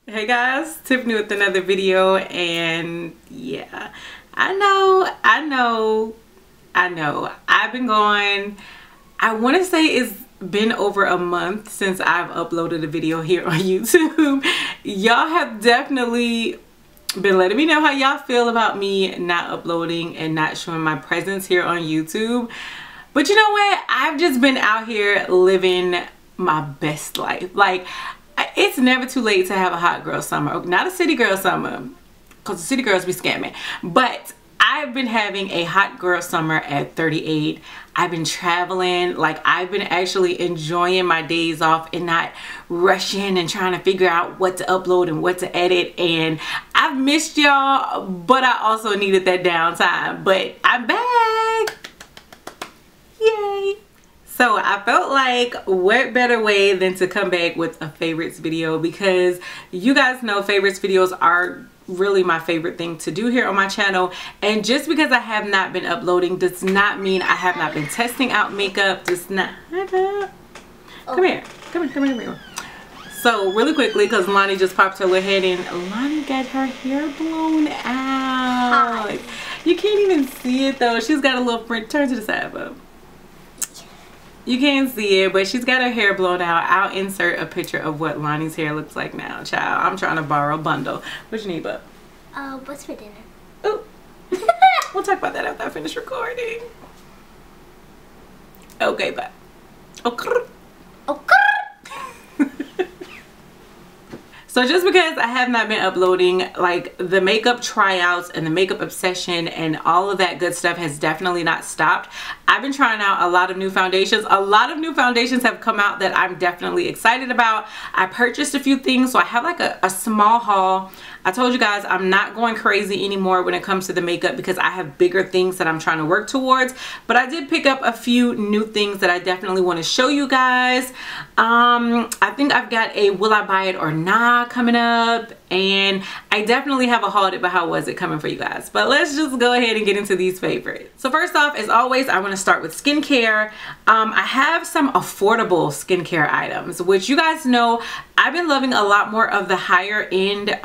Hey guys, Tiffany with another video, and yeah, I know I've been going, I want to say it's been over a month since I've uploaded a video here on YouTube. Y'all have definitely been letting me know how y'all feel about me not uploading and not showing my presence here on YouTube. But you know what, I've just been out here living my best life. Like, it's never too late to have a hot girl summer. Not a city girl summer, because the city girls be scamming. But I've been having a hot girl summer at 38. I've been traveling. Like, I've been actually enjoying my days off and not rushing and trying to figure out what to upload and what to edit. And I've missed y'all, but I also needed that downtime. But I'm back. Yay. So I felt like what better way than to come back with a favorites video, because you guys know favorites videos are really my favorite thing to do here on my channel. And just because I have not been uploading does not mean I have not been testing out makeup. Does not. Come here. So really quickly, because Lonnie just popped her little head in, Lonnie got her hair blown out. Hi. You can't even see it though. She's got a little print. Turn to the side, bub. You can't see it, but she's got her hair blown out. I'll insert a picture of what Lonnie's hair looks like now, child. I'm trying to borrow a bundle. What you need, bub? What's for dinner? Ooh. We'll talk about that after I finish recording. Okay, bye. Okay. Okay. So just because I have not been uploading, like, the makeup tryouts and the makeup obsession and all of that good stuff has definitely not stopped. I've been trying out a lot of new foundations. A lot of new foundations have come out that I'm definitely excited about. I purchased a few things, so I have like a small haul. I told you guys I'm not going crazy anymore when it comes to the makeup because I have bigger things that I'm trying to work towards. But I did pick up a few new things that I definitely want to show you guys. I think I've got a will I buy it or not coming up, and I definitely have a haul but how was it coming for you guys. But let's just go ahead and get into these favorites. So first off, as always, I want to start with skincare. I have some affordable skincare items, which you guys know I've been loving a lot more of the higher end,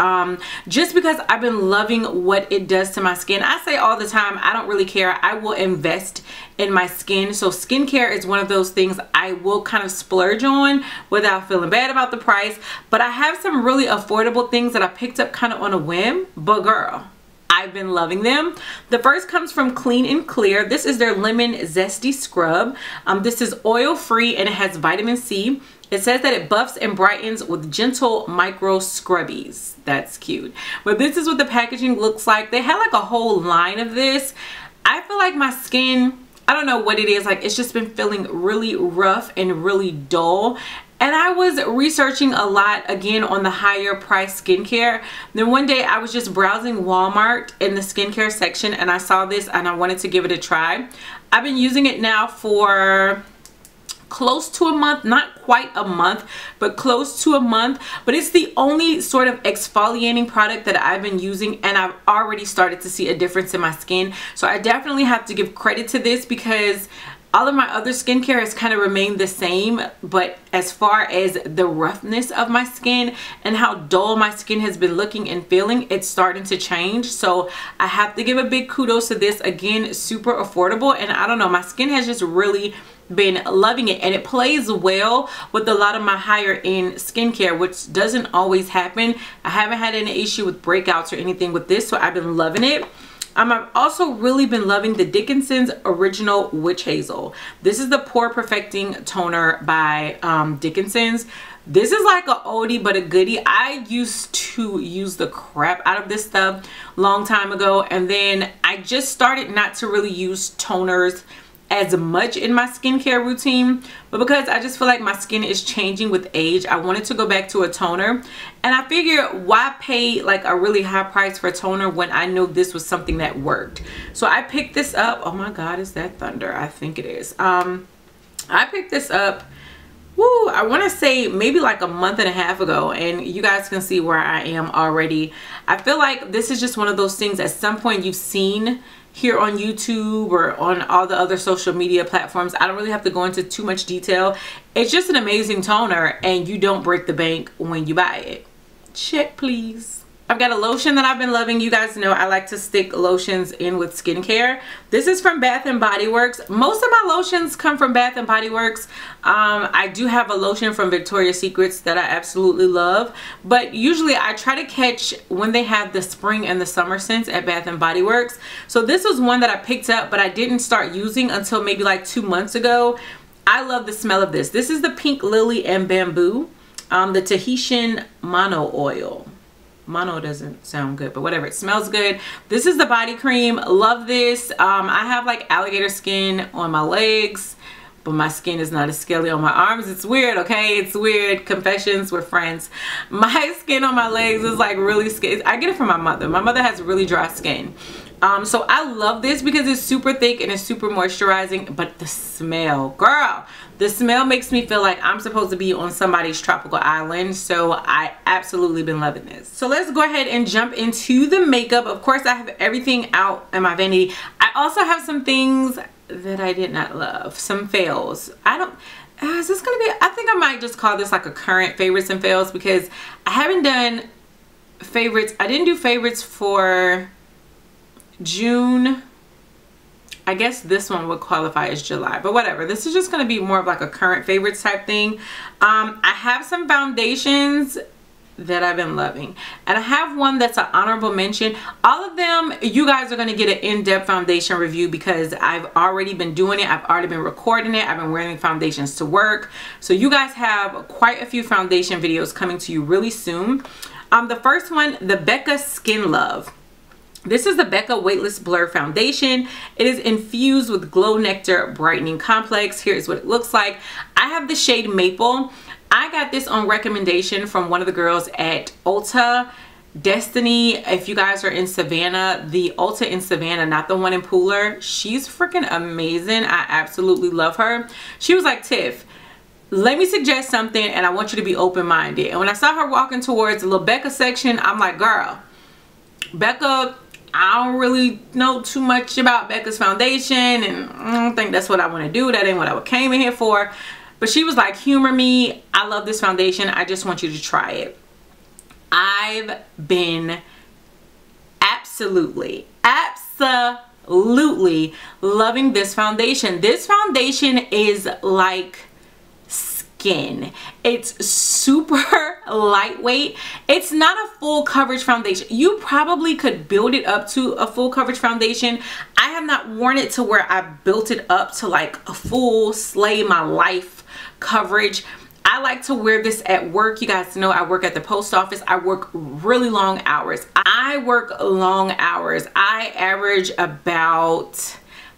just because I've been loving what it does to my skin. I say all the time, I don't really care. I will invest in my skin. So skincare is one of those things I will kind of splurge on without feeling bad about the price. But I have some really affordable things that I picked up kind of on a whim, but girl, I've been loving them. The first comes from Clean and Clear. This is their Lemon Zesty Scrub. This is oil free and it has vitamin C. It says that it buffs and brightens with gentle micro scrubbies. That's cute. But this is what the packaging looks like. They had like a whole line of this. I feel like my skin, I don't know what it is, like it's just been feeling really rough and really dull. And I was researching a lot again on the higher price skincare. Then one day I was just browsing Walmart in the skincare section and I saw this and I wanted to give it a try. I've been using it now for close to a month, not quite a month, but close to a month. But it's the only sort of exfoliating product that I've been using, and I've already started to see a difference in my skin. So I definitely have to give credit to this because all of my other skincare has kind of remained the same, but as far as the roughness of my skin and how dull my skin has been looking and feeling, it's starting to change. So I have to give a big kudos to this. Again, super affordable, and I don't know, my skin has just really been loving it, and it plays well with a lot of my higher end skincare, which doesn't always happen. I haven't had any issue with breakouts or anything with this, so I've been loving it. I've also really been loving the Dickinson's Original Witch Hazel. This is the Pore Perfecting Toner by Dickinson's. This is like a oldie but a goodie. I used to use the crap out of this stuff a long time ago, and then I just started not to really use toners as much in my skincare routine, but because I just feel like my skin is changing with age, I wanted to go back to a toner. And I figured, why pay like a really high price for a toner when I know this was something that worked? So I picked this up. Oh my god, is that thunder? I think it is. I picked this up, woo, I want to say maybe like a month and a half ago, and you guys can see where I am already. I feel like this is just one of those things at some point you've seen here on YouTube or on all the other social media platforms. I don't really have to go into too much detail. It's just an amazing toner, and you don't break the bank when you buy it. Check, please. I've got a lotion that I've been loving. You guys know I like to stick lotions in with skincare. This is from Bath & Body Works. Most of my lotions come from Bath & Body Works. I do have a lotion from Victoria's Secrets that I absolutely love. But usually I try to catch when they have the spring and the summer scents at Bath & Body Works. So this was one that I picked up, but I didn't start using until maybe like 2 months ago. I love the smell of this. This is the Pink Lily and Bamboo, the Tahitian Mono Oil. Mono doesn't sound good, but whatever, it smells good. This is the body cream. Love this. I have like alligator skin on my legs, but my skin is not as scaly on my arms. It's weird, okay? It's weird. Confessions with friends. My skin on my legs is like really scaly. I get it from my mother. My mother has really dry skin. So I love this because it's super thick and it's super moisturizing, but the smell, girl, the smell makes me feel like I'm supposed to be on somebody's tropical island. So I absolutely been loving this. So let's go ahead and jump into the makeup. Of course, I have everything out in my vanity. I also have some things that I did not love, some fails. Is this gonna be, I think I might just call this like a current favorites and fails, because I haven't done favorites. I didn't do favorites for June. I guess this one would qualify as July, but whatever. This is just going to be more of like a current favorites type thing. I have some foundations that I've been loving, and I have one that's an honorable mention. All of them, you guys are going to get an in-depth foundation review because I've already been doing it. I've already been recording it. I've been wearing foundations to work. So you guys have quite a few foundation videos coming to you really soon. The first one, the Becca Skin Love. This is the Becca Weightless Blur Foundation. It is infused with Glow Nectar Brightening Complex. Here's what it looks like. I have the shade Maple. I got this on recommendation from one of the girls at Ulta. Destiny, if you guys are in Savannah, the Ulta in Savannah, not the one in Pooler, she's freaking amazing. I absolutely love her. She was like, Tiff, let me suggest something and I want you to be open-minded. And when I saw her walking towards the little Becca section, I'm like, girl, Becca, I don't really know too much about Becca's foundation, and I don't think that's what I want to do. That ain't what I came in here for. But she was like, humor me. I love this foundation. I just want you to try it. I've been absolutely loving this foundation. This foundation is like skin. It's super lightweight. It's not a full coverage foundation. You probably could build it up to a full coverage foundation. I have not worn it to where I built it up to like a full slay my life coverage. I like to wear this at work. You guys know I work at the post office. I work really long hours. I work long hours. I average about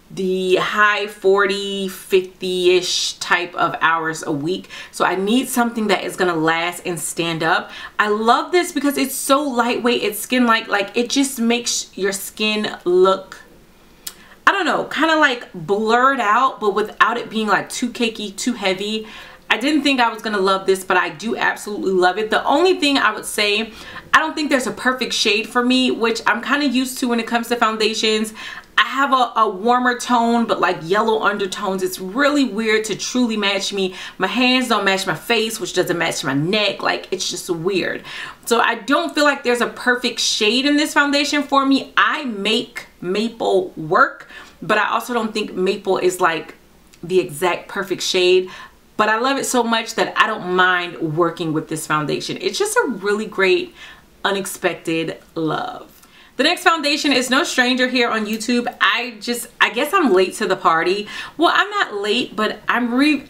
the high 40, 50-ish type of hours a week. So I need something that is gonna last and stand up. I love this because it's so lightweight. It's skin-like. Like, it just makes your skin look, I don't know, kind of like blurred out, but without it being like too cakey, too heavy. I didn't think I was gonna love this, but I do absolutely love it. The only thing I would say, I don't think there's a perfect shade for me, which I'm kind of used to when it comes to foundations. I have a warmer tone, but like yellow undertones. It's really weird to truly match me. My hands don't match my face, which doesn't match my neck. Like, it's just weird. So I don't feel like there's a perfect shade in this foundation for me. I make Maple work, but I also don't think Maple is like the exact perfect shade. But I love it so much that I don't mind working with this foundation. It's just a really great, unexpected love. The next foundation is no stranger here on YouTube. I guess I'm late to the party. Well, I'm not late, but I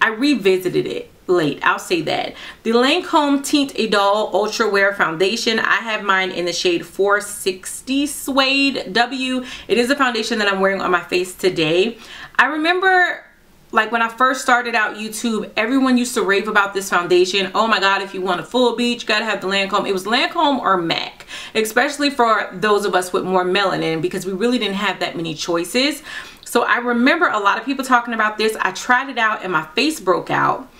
revisited it late. I'll say that. The Lancome Teint Idole Ultra Wear Foundation. I have mine in the shade 460 Suede W. It is a foundation that I'm wearing on my face today. I remember, like, when I first started out YouTube, everyone used to rave about this foundation. Oh my God, if you want a full beach, you gotta have the Lancome. It was Lancome or MAC, especially for those of us with more melanin, because we really didn't have that many choices. So I remember a lot of people talking about this. I tried it out and my face broke out.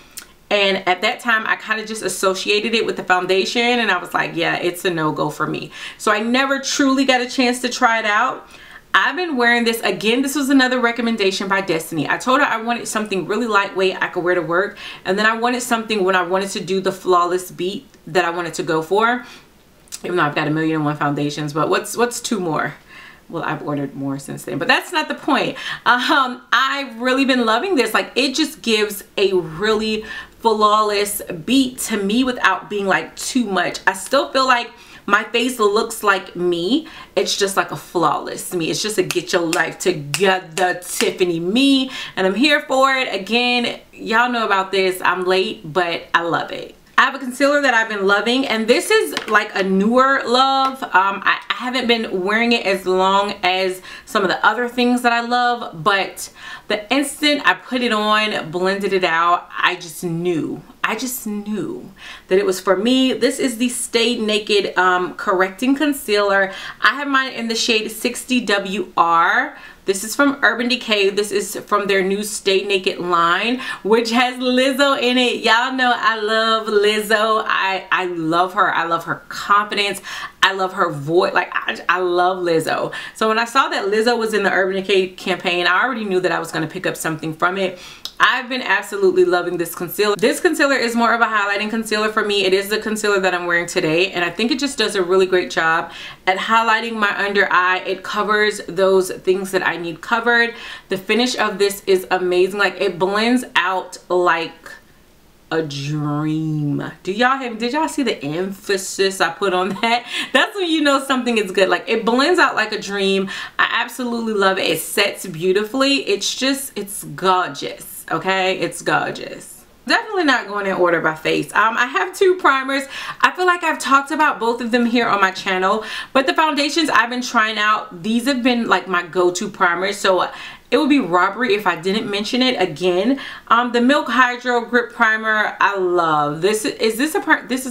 And at that time, I kind of just associated it with the foundation, and I was like, yeah, it's a no-go for me. So I never truly got a chance to try it out. I've been wearing this again. This was another recommendation by Destiny. I told her I wanted something really lightweight I could wear to work, and then I wanted something when I wanted to do the flawless beat that I wanted to go for. even though I've got 1,000,001 foundations. But what's 2 more? Well, I've ordered more since then, but that's not the point. I've really been loving this. Like, it just gives a really flawless beat to me without being like too much. I still feel like my face looks like me. It's just like a flawless me. It's just a get your life together Tiffany me, and I'm here for it. Again, y'all know about this. I'm late, but I love it. I have a concealer that I've been loving, and this is like a newer love. I haven't been wearing it as long as some of the other things that I love, but the instant I put it on, blended it out, I just knew that it was for me. This is the Stay Naked Correcting Concealer. I have mine in the shade 60WR. This is from Urban Decay. This is from their new Stay Naked line, which has Lizzo in it. Y'all know I love Lizzo. I love her. I love her confidence. I love her voice. Like, I love Lizzo. So when I saw that Lizzo was in the Urban Decay campaign, I already knew that I was going to pick up something from it. I've been absolutely loving this concealer. This concealer is more of a highlighting concealer for me. It is the concealer that I'm wearing today, and I think it just does a really great job at highlighting my under eye. It covers those things that I need covered. The finish of this is amazing. Like, it blends out like a dream. Did y'all see the emphasis I put on that? That's when you know something is good. Like, it blends out like a dream. I absolutely love it. It sets beautifully. It's gorgeous. Okay, it's gorgeous. Definitely not going in order by face. I have 2 primers. I feel like I've talked about both of them here on my channel, but the foundations I've been trying out, these have been like my go-to primers, so it would be robbery if I didn't mention it again. The Milk Hydro Grip Primer, I love. This is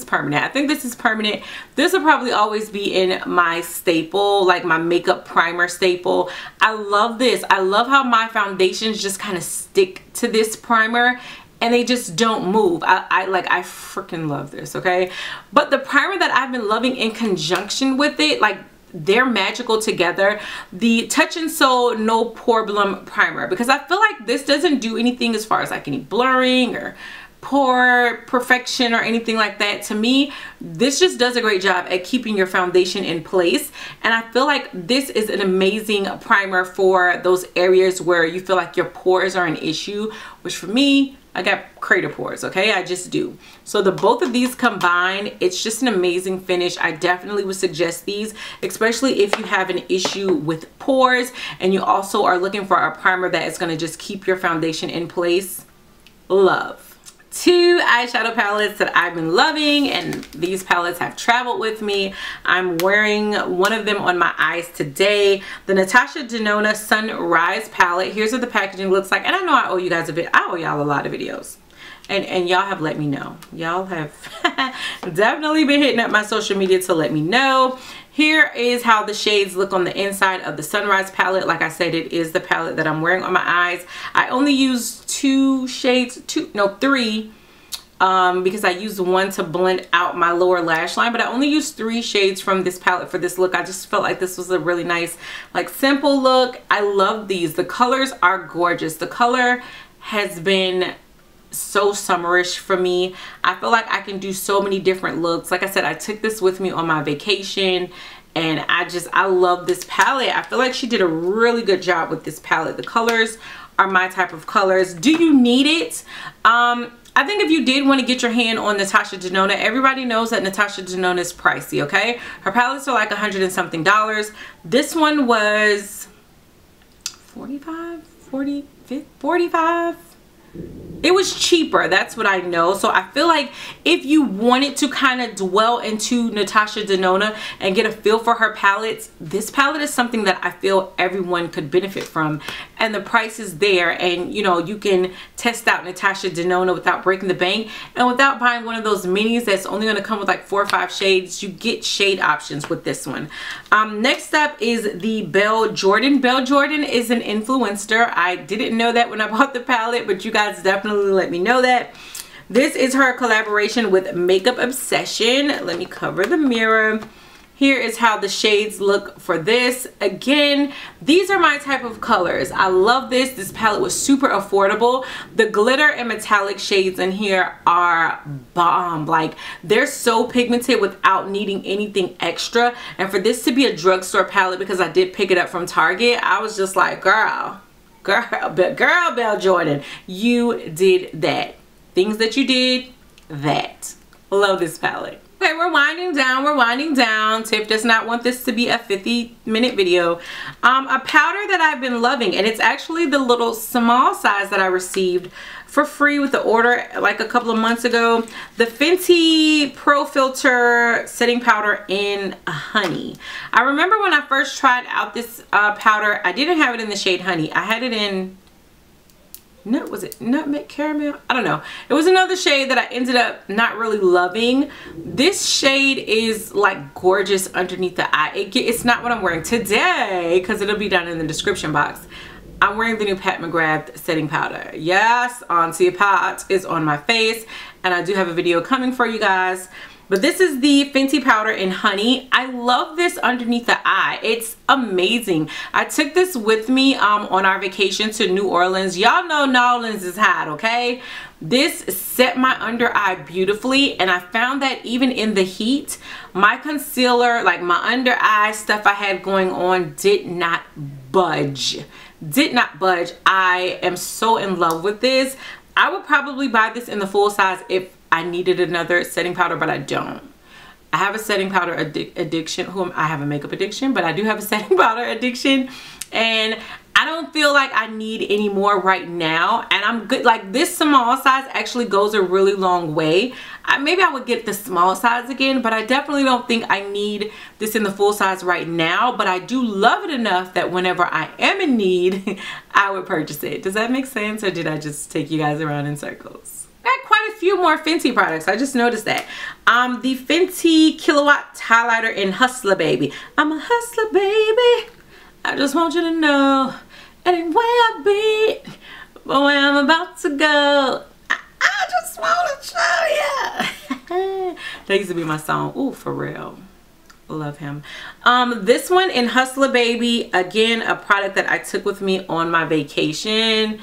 permanent. I think this is permanent. This will probably always be in my staple, like my makeup primer staple. I love this. I love how my foundations just kind of stick to this primer and they just don't move. I freaking love this, okay? But the primer that I've been loving in conjunction with it, like, they're magical together, the Touch and Soul No Problem Primer, because I feel like this doesn't do anything as far as like any blurring or pore perfection or anything like that. To me, this just does a great job at keeping your foundation in place, and I feel like this is an amazing primer for those areas where you feel like your pores are an issue, which for me, I got crater pores, okay? I just do. So the both of these combined, it's just an amazing finish. I definitely would suggest these, especially if you have an issue with pores and you also are looking for a primer that is going to just keep your foundation in place. Love. 2 eyeshadow palettes that I've been loving, and these palettes have traveled with me. I'm wearing one of them on my eyes today, the Natasha Denona Sunrise palette. Here's what the packaging looks like, and I know I owe you guys I owe y'all a lot of videos, and y'all have let me know. Y'all have definitely been hitting up my social media to let me know. Here is how the shades look on the inside of the Sunrise palette. Like I said, it is the palette that I'm wearing on my eyes. I only use 2 shades, 3, because I used one to blend out my lower lash line, but I only used 3 shades from this palette for this look. I just felt like this was a really nice, like, simple look. I love these. The colors are gorgeous. The color has been so summerish for me. I feel like I can do so many different looks. Like I said, I took this with me on my vacation, and I love this palette. I feel like she did a really good job with this palette. The colors are my type of colors. Do you need it? I think if you did want to get your hand on Natasha Denona, everybody knows that Natasha Denona is pricey, okay? Her palettes are like $100 and something. This one was 45, 40, 50, 45. It was cheaper, that's what I know. So I feel like if you wanted to kind of dwell into Natasha Denona and get a feel for her palettes, this palette is something that I feel everyone could benefit from, and the price is there, and you know, you can test out Natasha Denona without breaking the bank and without buying one of those minis that's only going to come with like 4 or 5 shades. You get shade options with this one. Next up is the Belle Jordan. Belle Jordan is an influencer. I didn't know that when I bought the palette, but you guys definitely let me know that. This is her collaboration with Makeup Obsession. Let me cover the mirror. Here is how the shades look for this. Again, these are my type of colors. I love this. This palette was super affordable. The glitter and metallic shades in here are bomb. Like, they're so pigmented without needing anything extra. And for this to be a drugstore palette, because I did pick it up from Target, I was just like, girl, Belle Jordan, you did that. Things that you did, that. Love this palette. Okay, we're winding down. Tiff does not want this to be a 50-minute video. A powder that I've been loving, and it's actually the little small size that I received for free with the order like a couple of months ago. The Fenty Pro Filter setting powder in Honey. I remember when I first tried out this powder, I didn't have it in the shade Honey. I had it in, no, was it Nutmeg Caramel? I don't know. It was another shade that I ended up not really loving. This shade is like gorgeous underneath the eye. It's not what I'm wearing today because it'll be down in the description box. I'm wearing the new Pat McGrath setting powder. Yes, Auntie Pat is on my face, and I do have a video coming for you guys. But this is the Fenty powder in Honey. I love this underneath the eye. It's amazing. I took this with me on our vacation to New Orleans. Y'all know New Orleans is hot, okay? This set my under eye beautifully, and I found that even in the heat, my concealer, like my under eye stuff I had going on, did not budge. Did not budge. I am so in love with this. I would probably buy this in the full size if I needed another setting powder, but I don't. I have a setting powder addiction. I have a makeup addiction, but I do have a setting powder addiction, and I don't feel like I need any more right now, and I'm good. Like, this small size actually goes a really long way. Maybe I would get the small size again, but I definitely don't think I need this in the full size right now, but I do love it enough that whenever I am in need, I would purchase it. Does that make sense, or did I just take you guys around in circles? Got quite a few more Fenty products. I just noticed that. The Fenty Kilowatt Highlighter in Hustler Baby. I'm a hustler, baby. I just want you to know it ain't where I've been, but where I'm about to go. I just want to show you. That used to be my song. Ooh, for real. Love him. This one in Hustler Baby, again, a product that I took with me on my vacation,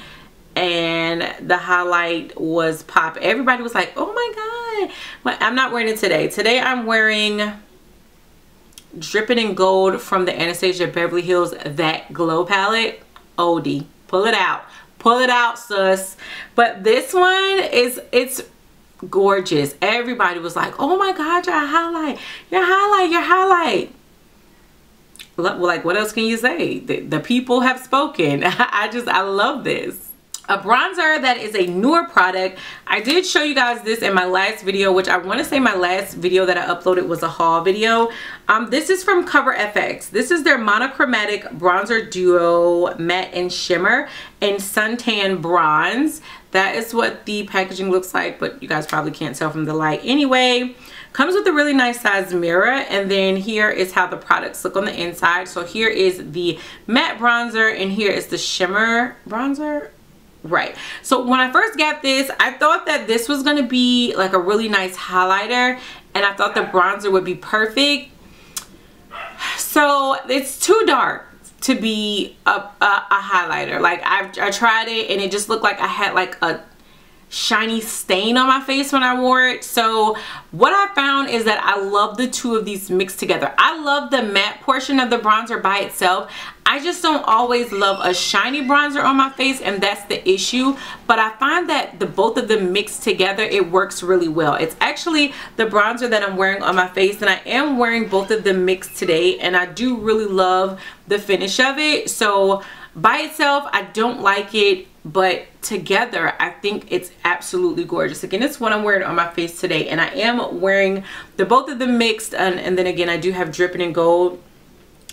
and the highlight was pop. Everybody was like, oh my god. But I'm not wearing it today. Today I'm wearing Dripping in Gold from the Anastasia Beverly Hills That Glow palette. OD. Pull it out. Pull it out, sus. But this one it's gorgeous. Everybody was like, oh my god, your highlight, your highlight, your highlight. Well, like, what else can you say? The people have spoken. I love this. A bronzer that is a newer product. I did show you guys this in my last video, which I want to say my last video that I uploaded was a haul video. This is from Cover FX. This is their monochromatic bronzer duo matte and shimmer in suntan bronze. That is what the packaging looks like, but you guys probably can't tell from the light. Anyway, comes with a really nice size mirror, and then here is how the products look on the inside. So here is the matte bronzer, and here is the shimmer bronzer. Right, so when I first got this, I thought that this was going to be like a really nice highlighter, and I thought the bronzer would be perfect. So it's too dark to be a highlighter. Like, I tried it, and it just looked like I had like a shiny stain on my face when I wore it. So what I found is that I love the two of these mixed together. I love the matte portion of the bronzer by itself. I just don't always love a shiny bronzer on my face, and that's the issue. But I find that the both of them mixed together, it works really well. It's actually the bronzer that I'm wearing on my face, and I am wearing both of them mixed today, and I do really love the finish of it. So by itself, I don't like it, but together I think it's absolutely gorgeous. Again, it's what I'm wearing on my face today, and I am wearing the both of them mixed, and then again I do have Dripping in Gold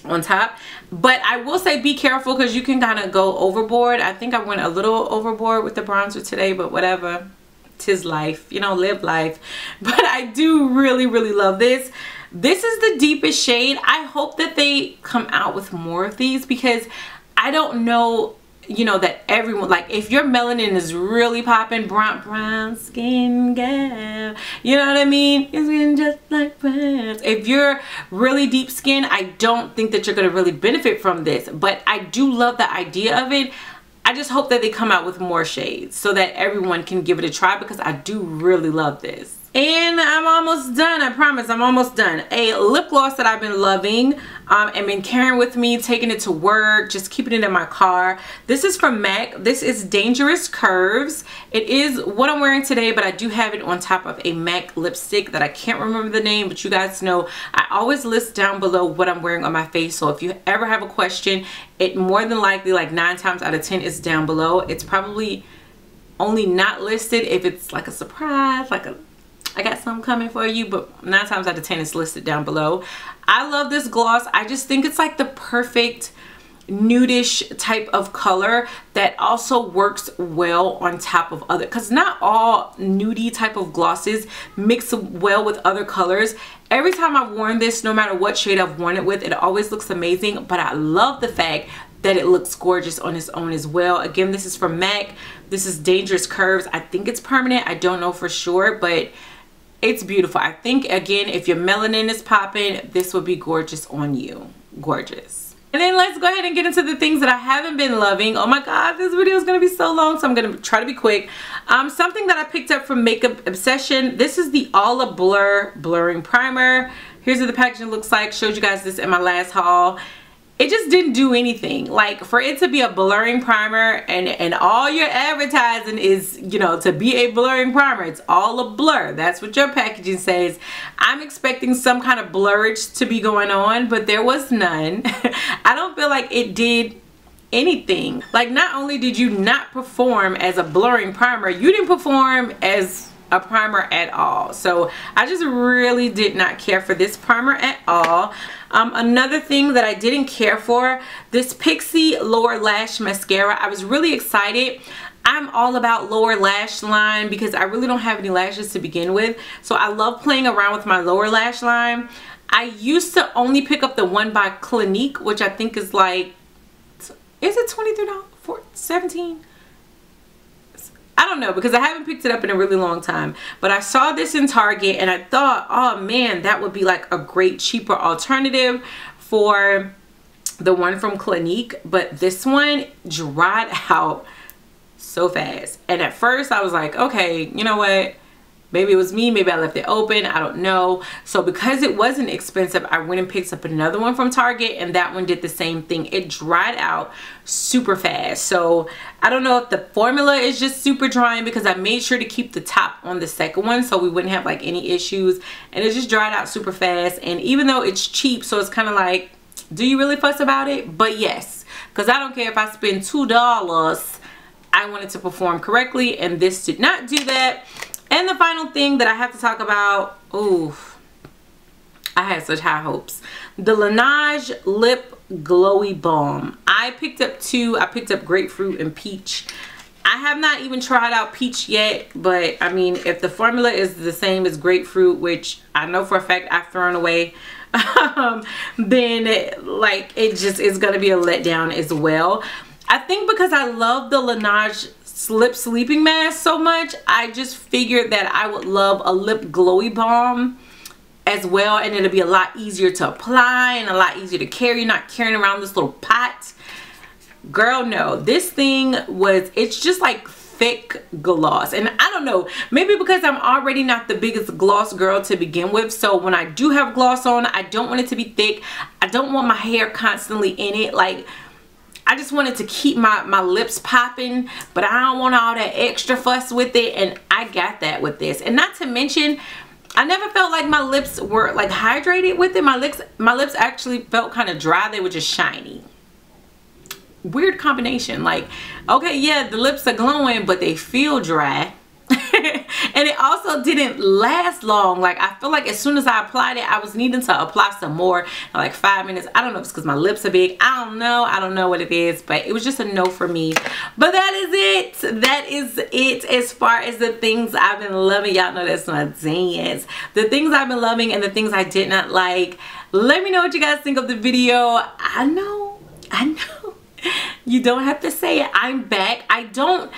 on top. But I will say be careful, because you can kind of go overboard. I think I went a little overboard with the bronzer today, but whatever, 'tis life, you know, live life. But I do really love this. This is the deepest shade. I hope that they come out with more of these, because I don't know, you know, that everyone, like if your melanin is really popping, brown skin girl, you know what I mean? Your skin just like brown. If you're really deep skin, I don't think that you're going to really benefit from this, but I do love the idea of it. I just hope that they come out with more shades so that everyone can give it a try, because I do really love this. And I'm almost done. I promise I'm almost done. A lip gloss that I've been loving and been carrying with me, taking it to work, just keeping it in my car. This is from MAC. This is Dangerous Curves. It is what I'm wearing today, but I do have it on top of a MAC lipstick that I can't remember the name, but you guys know I always list down below what I'm wearing on my face. So if you ever have a question, it more than likely, like 9 times out of 10, is down below. It's probably only not listed if it's like a surprise, like I got something coming for you, but 9 times out of 10 it's listed down below. I love this gloss. I just think it's like the perfect nudish type of color that also works well on top of other, because not all nudie type of glosses mix well with other colors. Every time I've worn this, no matter what shade I've worn it with, it always looks amazing, but I love the fact that it looks gorgeous on its own as well. Again, this is from MAC. This is Dangerous Curves. I think it's permanent. I don't know for sure, but it's beautiful. I think, again, if your melanin is popping, this would be gorgeous on you. Gorgeous. And then let's go ahead and get into the things that I haven't been loving. Oh my god, this video is going to be so long, so I'm going to try to be quick. Something that I picked up from Makeup Obsession. This is the All Blur Blurring Primer. Here's what the packaging looks like. Showed you guys this in my last haul. It just didn't do anything. Like, for it to be a blurring primer and all your advertising is, you know, to be a blurring primer, it's all a blur. That's what your packaging says. I'm expecting some kind of blurage to be going on, but there was none. I don't feel like it did anything. Like, not only did you not perform as a blurring primer, you didn't perform as a primer at all. So I just really did not care for this primer at all. Another thing that I didn't care for, this Pixie Lower Lash Mascara. I was really excited. I'm all about lower lash line because I really don't have any lashes to begin with. So I love playing around with my lower lash line. I used to only pick up the one by Clinique, which I think is like, is it $23 for $17? I don't know, because I haven't picked it up in a really long time, but I saw this in Target and I thought, oh man, that would be like a great cheaper alternative for the one from Clinique. But this one dried out so fast, and at first I was like, okay, you know what, maybe it was me, maybe I left it open, I don't know. So because it wasn't expensive, I went and picked up another one from Target, and that one did the same thing. It dried out super fast. So I don't know if the formula is just super drying, because I made sure to keep the top on the second one so we wouldn't have like any issues, and it just dried out super fast. And even though it's cheap, so it's kind of like, do you really fuss about it? But yes, because I don't care if I spend $2, I want it to perform correctly, and this did not do that. And the final thing that I have to talk about, ooh, I had such high hopes. The Laneige Lip Glowy Balm. I picked up 2. I picked up Grapefruit and Peach. I have not even tried out Peach yet, but I mean, if the formula is the same as Grapefruit, which I know for a fact I've thrown away, then like it just is going to be a letdown as well. I think because I love the Laneige Lip Sleeping Mask so much, I just figured that I would love a lip glowy balm as well, and it'll be a lot easier to apply and a lot easier to carry. You're not carrying around this little pot. Girl, no, this thing was, it's just like thick gloss. And I don't know, maybe because I'm already not the biggest gloss girl to begin with, so when I do have gloss on, I don't want it to be thick. I don't want my hair constantly in it. Like, I just wanted to keep my lips popping, but I don't want all that extra fuss with it, and I got that with this. And not to mention, I never felt like my lips were like hydrated with it. My lips actually felt kind of dry. They were just shiny. Weird combination. Like, okay, yeah, the lips are glowing, but they feel dry. And it also didn't last long. Like, I feel like as soon as I applied it, I was needing to apply some more in like 5 minutes. I don't know if it's because my lips are big. I don't know what it is, but it was just a no for me. But that is it. That is it as far as the things I've been loving. Y'all know that's my dance. The things I've been loving and the things I did not like. Let me know what you guys think of the video. I know You don't have to say it. I'm back. I don't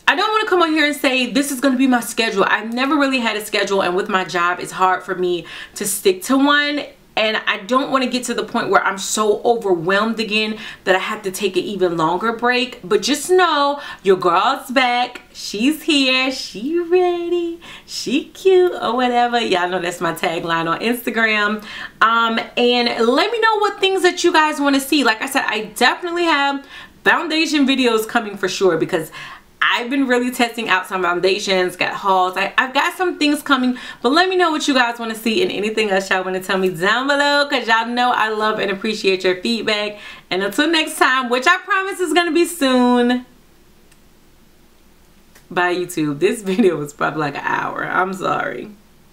want to come on here and say this is going to be my schedule. I've never really had a schedule, and with my job it's hard for me to stick to one, and I don't want to get to the point where I'm so overwhelmed again that I have to take an even longer break. But just know your girl's back. She's here. She ready. She cute or whatever. Y'all know that's my tagline on Instagram. And let me know what things that you guys want to see. Like I said, I definitely have foundation videos coming for sure, because I've been really testing out some foundations, got hauls. I've got some things coming, but let me know what you guys want to see and anything else y'all want to tell me down below, because y'all know I love and appreciate your feedback. And until next time, which I promise is going to be soon. Bye, YouTube. This video was probably like an hour. I'm sorry.